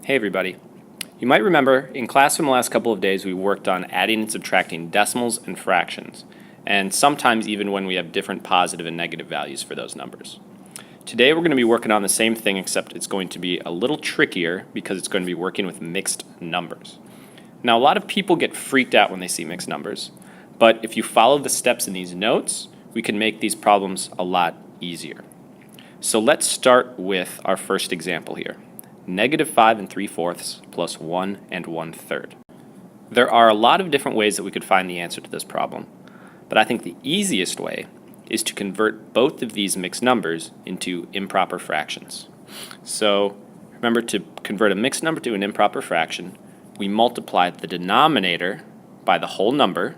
Hey everybody. You might remember in class from the last couple of days we worked on adding and subtracting decimals and fractions, and sometimes even when we have different positive and negative values for those numbers. Today we're going to be working on the same thing, except it's going to be a little trickier because it's going to be working with mixed numbers. Now a lot of people get freaked out when they see mixed numbers, but if you follow the steps in these notes, we can make these problems a lot easier. So let's start with our first example here. -5 3/4 plus 1 1/3. There are a lot of different ways that we could find the answer to this problem, but I think the easiest way is to convert both of these mixed numbers into improper fractions. So remember, to convert a mixed number to an improper fraction, we multiply the denominator by the whole number.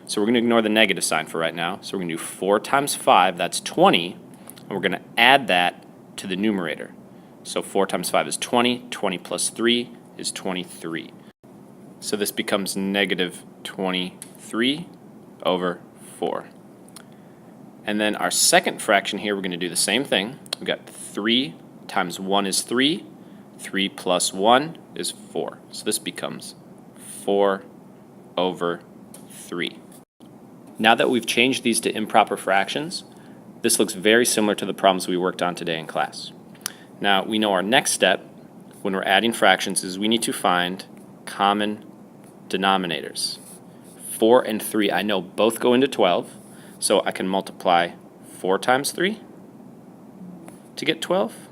So we're going to ignore the negative sign for right now. So we're going to do 4 times 5, that's 20, and we're going to add that to the numerator. So 4 times 5 is 20, 20 plus 3 is 23. So this becomes -23 over 4. And then our second fraction here, we're going to do the same thing. We've got 3 times 1 is 3, 3 plus 1 is 4. So this becomes 4 over 3. Now that we've changed these to improper fractions, this looks very similar to the problems we worked on today in class. Now, we know our next step when we're adding fractions is we need to find common denominators. 4 and 3, I know both go into 12, so I can multiply 4 times 3 to get 12.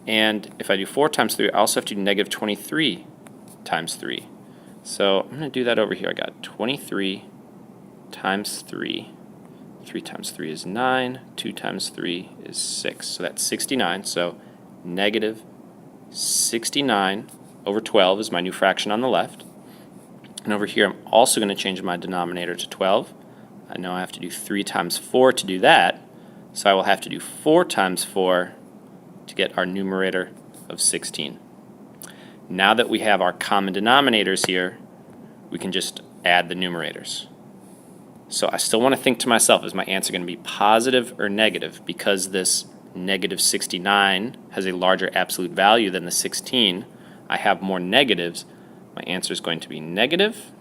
And if I do 4 times 3, I also have to do -23 times 3. So I'm going to do that over here. I got 23 times 3. 3 times 3 is 9, 2 times 3 is 6, so that's 69, so -69 over 12 is my new fraction on the left. And over here I'm also going to change my denominator to 12. I know I have to do 3 times 4 to do that, so I will have to do 4 times 4 to get our numerator of 16. Now that we have our common denominators here, we can just add the numerators. So I still want to think to myself, is my answer going to be positive or negative? Because this -69 has a larger absolute value than the 16, I have more negatives. My answer is going to be negative.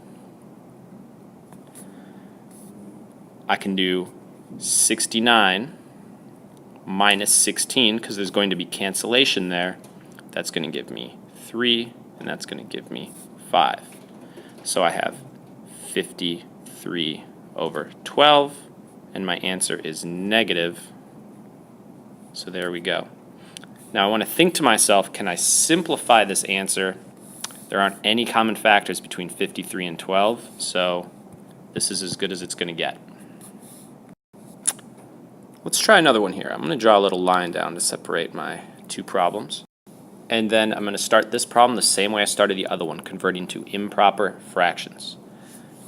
I can do 69 minus 16 because there's going to be cancellation there. That's going to give me 3, and that's going to give me 5. So I have 53 over 12, and my answer is negative. So there we go. Now I want to think to myself, can I simplify this answer? There aren't any common factors between 53 and 12, so this is as good as it's going to get. Let's try another one here. I'm going to draw a little line down to separate my two problems. And then I'm going to start this problem the same way I started the other one, converting to improper fractions.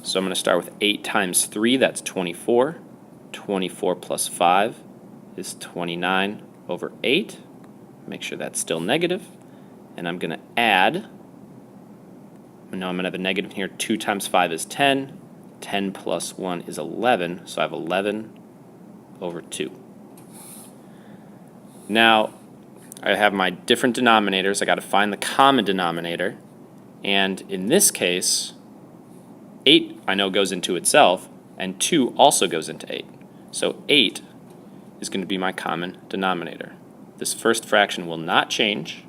So I'm going to start with 8 times 3, that's 24. 24 plus 5 is 29 over 8. Make sure that's still negative. And I'm going to add, now I'm going to have a negative here, 2 times 5 is 10. 10 plus 1 is 11, so I have 11 over 2. Now, I have my different denominators. I got to find the common denominator. And in this case, 8 I know goes into itself, and 2 also goes into 8. So 8 is going to be my common denominator. This first fraction will not change,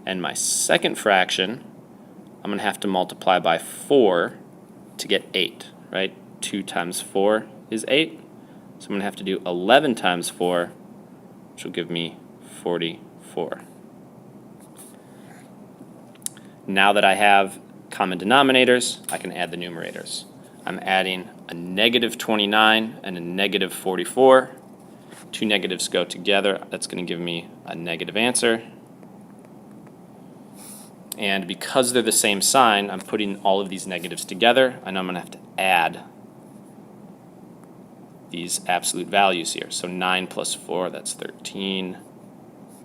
and my second fraction, I'm going to have to multiply by 4 to get 8, right? 2 times 4 is 8, so I'm going to have to do 11 times 4, which will give me 44. Now that I have common denominators, I can add the numerators. I'm adding a -29 and a -44. Two negatives go together. That's going to give me a negative answer. And because they're the same sign, I'm putting all of these negatives together. I know I'm going to have to add these absolute values here. So 9 plus 4, that's 13.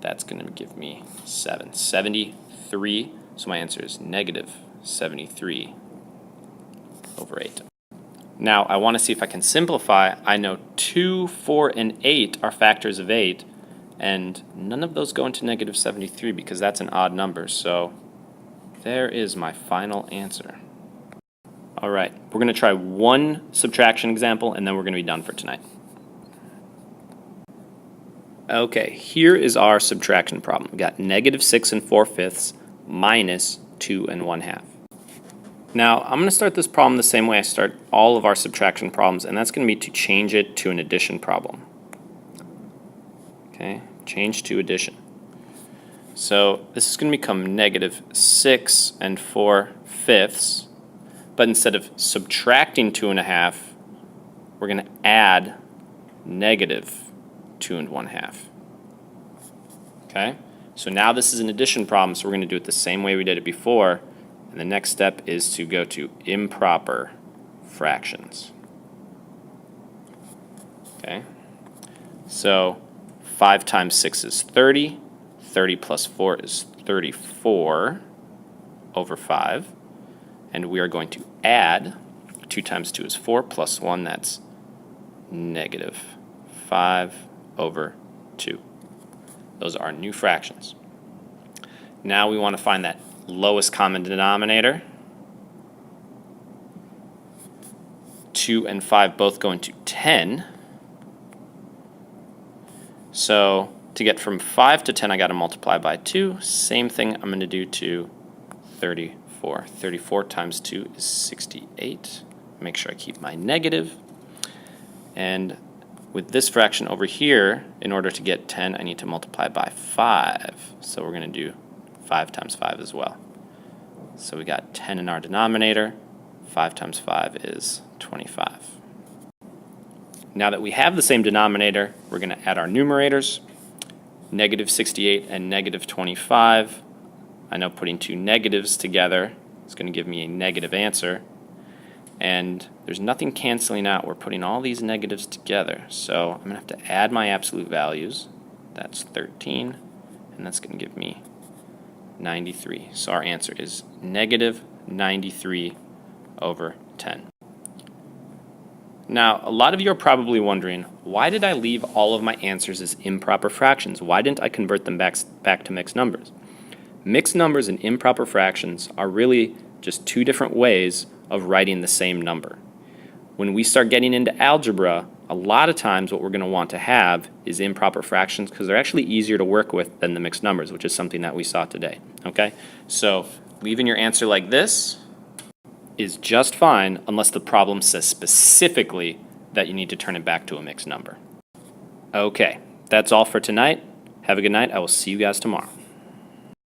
That's going to give me 7. 73. So my answer is -73 over 8. Now I want to see if I can simplify. I know 2, 4, and 8 are factors of 8, And none of those go into negative 73 because that's an odd number. So there is my final answer. All right, we're going to try one subtraction example and then we're going to be done for tonight. Okay, here is our subtraction problem. We got negative 6 4/5 minus 2 1/2. Now, I'm going to start this problem the same way I start all of our subtraction problems, and that's going to be to change it to an addition problem. Okay, change to addition. So this is going to become negative 6 4/5, but instead of subtracting 2 1/2, we're going to add negative 2 1/2. Okay, so now this is an addition problem, so we're going to do it the same way we did it before. And the next step is to go to improper fractions. Okay, so 5 times 6 is 30. 30 plus 4 is 34 over 5. And we are going to add 2 times 2 is 4 plus 1, that's negative 5 over 2. Those are our new fractions. Now we want to find that lowest common denominator. 2 and 5 both go into 10. So to get from 5 to 10, I got to multiply by 2. Same thing I'm going to do to 34. 34 times 2 is 68. Make sure I keep my negative. And with this fraction over here, in order to get 10, I need to multiply by 5. So we're going to do 5 times 5 as well. So we got 10 in our denominator. 5 times 5 is 25. Now that we have the same denominator, we're going to add our numerators. Negative 68 and negative 25. I know putting two negatives together is going to give me a negative answer. And there's nothing canceling out. We're putting all these negatives together. So I'm going to have to add my absolute values. That's 13. And that's going to give me 93. So our answer is negative 93 over 10. Now, a lot of you are probably wondering, why did I leave all of my answers as improper fractions? Why didn't I convert them back to mixed numbers? Mixed numbers and improper fractions are really just two different ways of writing the same number. When we start getting into algebra, a lot of times what we're going to want to have is improper fractions because they're actually easier to work with than the mixed numbers, which is something that we saw today. Okay? So leaving your answer like this is just fine unless the problem says specifically that you need to turn it back to a mixed number. Okay, that's all for tonight. Have a good night. I will see you guys tomorrow.